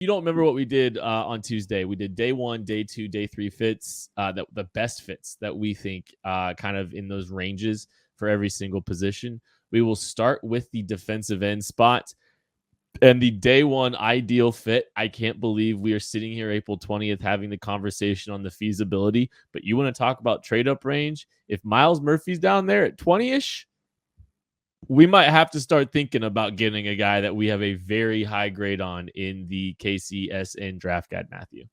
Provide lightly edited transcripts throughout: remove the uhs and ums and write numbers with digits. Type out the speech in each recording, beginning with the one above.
You don't remember what we did on Tuesday. We did day 1, day 2, day 3 fits, the best fits that we think kind of in those ranges for every single position. We will start with the defensive end spot and the day 1 ideal fit. I can't believe we are sitting here April 20th having the conversation on the feasibility, but you want to talk about trade up range? If Miles Murphy's down there at 20-ish, we might have to start thinking about getting a guy that we have a very high grade on in the KCSN draft guide, Matthew.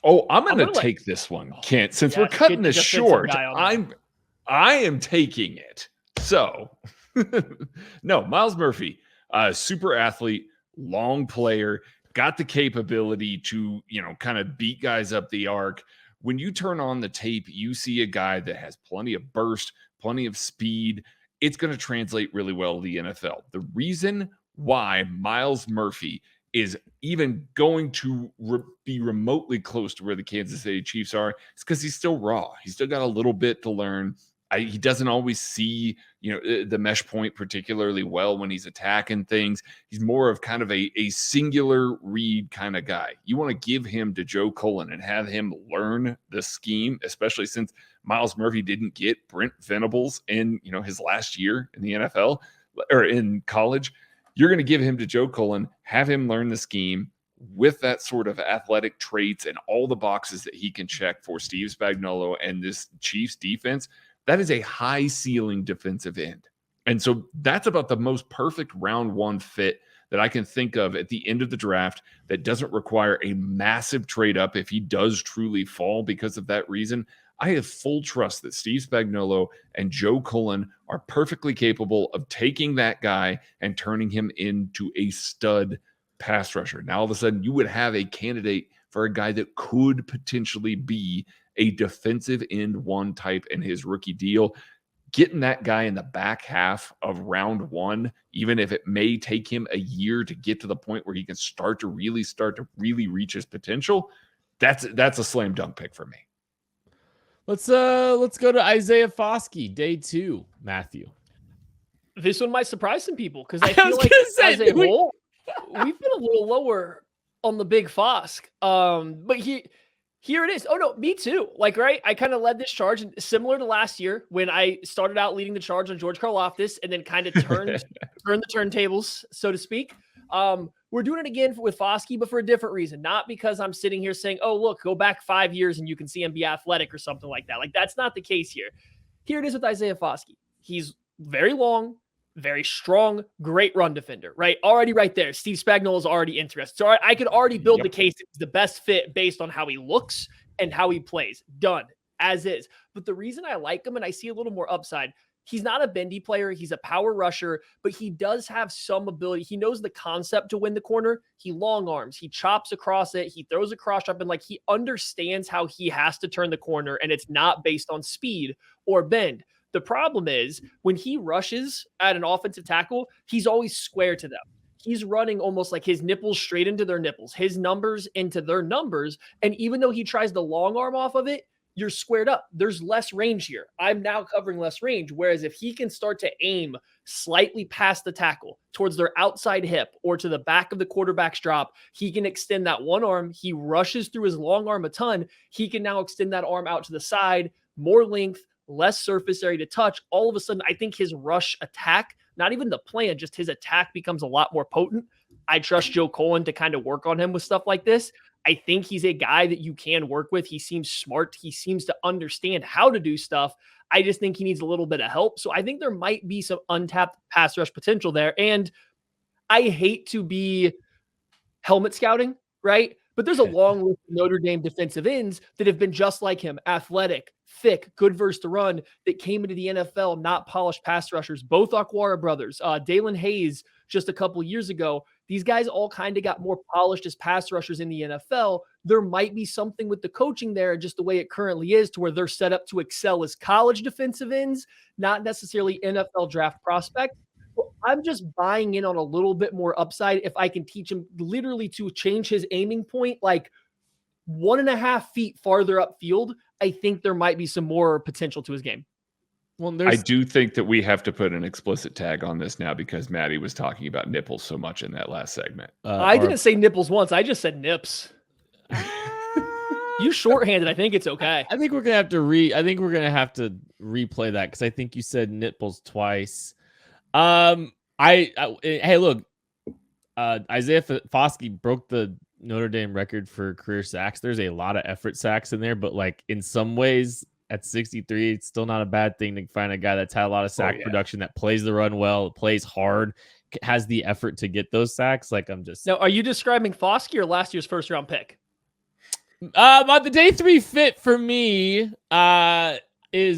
Oh, I'm going to take this one, Kent. Since we're cutting this short, I am taking it. So, no, Miles Murphy, super athlete, long player, got the capability to, kind of beat guys up the arc. When you turn on the tape, you see a guy that has plenty of burst, plenty of speed. It's going to translate really well to the NFL. The reason why Miles Murphy is even going to be remotely close to where the Kansas City Chiefs are is because he's still raw. He's still got a little bit to learn. He doesn't always see, the mesh point particularly well when he's attacking things. He's more of kind of a singular read kind of guy. You want to give him to Joe Cullen and have him learn the scheme, especially since Miles Murphy didn't get Brent Venables in, his last year in the NFL or in college. You're going to give him to Joe Cullen, have him learn the scheme with that sort of athletic traits and all the boxes that he can check for Steve Spagnuolo and this Chiefs defense. That is a high ceiling defensive end. And so that's about the most perfect round 1 fit that I can think of at the end of the draft that doesn't require a massive trade up if he does truly fall because of that reason. I have full trust that Steve Spagnuolo and Joe Cullen are perfectly capable of taking that guy and turning him into a stud pass rusher. Now, all of a sudden, you would have a candidate for a guy that could potentially be a defensive end 1 type in his rookie deal. Getting that guy in the back half of round 1, even if it may take him a year to get to the point where he can start to really reach his potential, that's a slam dunk pick for me. Let's go to Isaiah Foskey, day 2, Matthew. This one might surprise some people because I feel like as a whole, we've been a little lower on the big Fosk. But here it is. Oh no, me too. Right? I kind of led this charge, and similar to last year when I started out leading the charge on George Karlaftis and then kind of turned the turntables, so to speak. We're doing it again with Foskey, but for a different reason. Not because I'm sitting here saying, oh, look, go back 5 years and you can see him be athletic or something like that. That's not the case here. Here it is with Isaiah Foskey. He's very long, very strong, great run defender, right? Already right there. Steve Spagnuolo is already interested. So I could already build the case that he's the best fit based on how he looks and how he plays. Done. As is. But the reason I like him and I see a little more upside, he's not a bendy player. He's a power rusher, but he does have some ability. He knows the concept to win the corner. He long arms. He chops across it. He throws a cross up, and he understands how he has to turn the corner, and it's not based on speed or bend. The problem is when he rushes at an offensive tackle, he's always square to them. He's running almost like his nipples straight into their nipples, his numbers into their numbers. And even though he tries the long arm off of it, you're squared up. There's less range here. I'm now covering less range. Whereas if he can start to aim slightly past the tackle towards their outside hip or to the back of the quarterback's drop, he can extend that one arm. He rushes through his long arm a ton. He can now extend that arm out to the side, more length, less surface area to touch. All of a sudden, I think his rush attack, not even the plan, just his attack becomes a lot more potent. I trust Joe Cullen to kind of work on him with stuff like this. I think he's a guy that you can work with. He seems smart. He seems to understand how to do stuff. I just think he needs a little bit of help. So I think there might be some untapped pass rush potential there. And I hate to be helmet scouting, right? But there's a long list of Notre Dame defensive ends that have been just like him, athletic, thick, good versus the run, that came into the NFL, not polished pass rushers. Both Aquara brothers, Dalen Hayes just a couple years ago. These guys all kind of got more polished as pass rushers in the NFL. There might be something with the coaching there, just the way it currently is, to where they're set up to excel as college defensive ends, not necessarily NFL draft prospect. Well, I'm just buying in on a little bit more upside if I can teach him literally to change his aiming point 1.5 feet farther upfield. I think there might be some more potential to his game. Well, I do think that we have to put an explicit tag on this now because Maddie was talking about nipples so much in that last segment. I didn't say nipples once. I just said nips. You shorthanded. I think it's okay. I think we're gonna have to I think we're gonna have to replay that because I think you said nipples twice. Hey, look, Isaiah Foskey broke the Notre Dame record for career sacks. There's a lot of effort sacks in there, but like in some ways, at 63, it's still not a bad thing to find a guy that's had a lot of sack production, that plays the run well, plays hard, has the effort to get those sacks. Like Now, are you describing Foskey or last year's first round pick? The day 3 fit for me is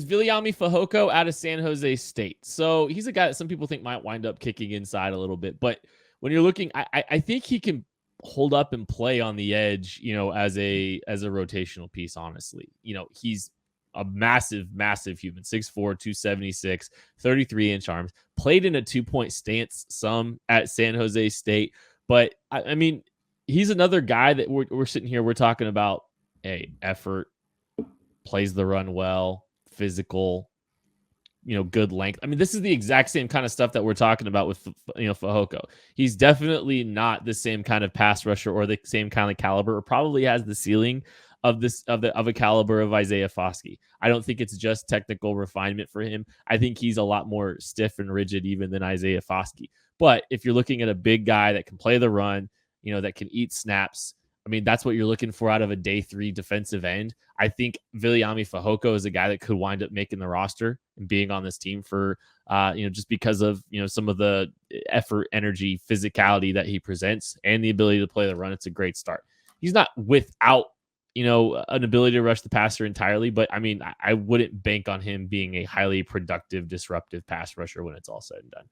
Viliami Fehoko out of San Jose State. So he's a guy that some people think might wind up kicking inside a little bit, but when you're looking, I think he can hold up and play on the edge, as a rotational piece. Honestly, he's a massive human, 6'4", 276, 33-inch arms, played in a 2-point stance some at San Jose State. But I mean, he's another guy that we're sitting here, we're talking about, effort, plays the run well, physical, good length. I mean, this is the exact same kind of stuff that we're talking about with, Fehoko. He's definitely not the same kind of pass rusher or the same kind of caliber, or probably has the ceiling of a caliber of Isaiah Foskey. I don't think it's just technical refinement for him. I think he's a lot more stiff and rigid even than Isaiah Foskey. But if you're looking at a big guy that can play the run, that can eat snaps, I mean, that's what you're looking for out of a day 3 defensive end. I think Viliami Fehoko is a guy that could wind up making the roster and being on this team for, just because of, some of the effort, energy, physicality that he presents and the ability to play the run. It's a great start. He's not without, an ability to rush the passer entirely, but I mean, I wouldn't bank on him being a highly productive, disruptive pass rusher when it's all said and done.